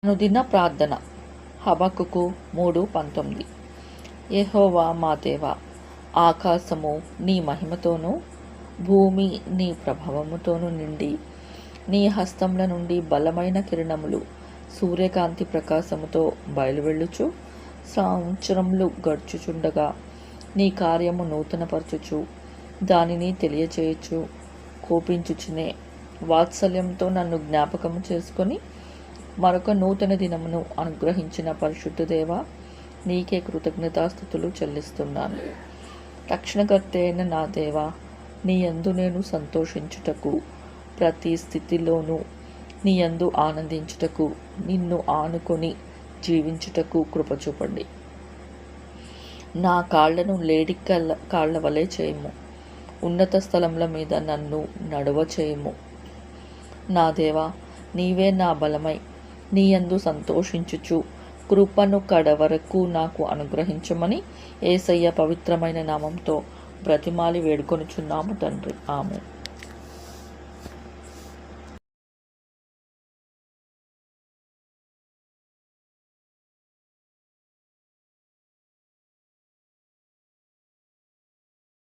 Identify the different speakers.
Speaker 1: అనుదిన ప్రార్థన హబక్కుకు 3:19. యెహోవా మా దేవా, ఆకాశము నీ మహిమతోనూ భూమి నీ ప్రభావముతోనూ నిండి నీ హస్తముల నుండి బలమైన కిరణములు సూర్యకాంతి ప్రకాశముతో బయలువెళ్ళుచు సంవత్సరములు గడుచుచుండగా నీ కార్యము నూతనపరచుచు దానిని తెలియచేయచ్చు కోపించుచునే వాత్సల్యంతో నన్ను జ్ఞాపకము చేసుకొని మరొక నూతన దినమును అనుగ్రహించిన పరిశుద్ధ దేవా, నీకే కృతజ్ఞతాస్థుతులు చెల్లిస్తున్నాను. రక్షణకర్త అయిన నా దేవా, నీ యందు నేను సంతోషించుటకు, ప్రతి స్థితిలోనూ నీ యందు ఆనందించుటకు, నిన్ను ఆనుకొని జీవించుటకు కృప చూపండి. నా కాళ్లను లేడి కాళ్ల వలె చేయము, ఉన్నత స్థలముల మీద నన్ను నడువ చేయము. నా దేవా, నీవే నా బలమై నీ యందు సంతోషించుచు కృపను కడవరకు నాకు అనుగ్రహించమని యేసయ్య పవిత్రమైన నామంతో బ్రతిమాలి వేడుకొనుచున్నాము తండ్రి. ఆమేన్.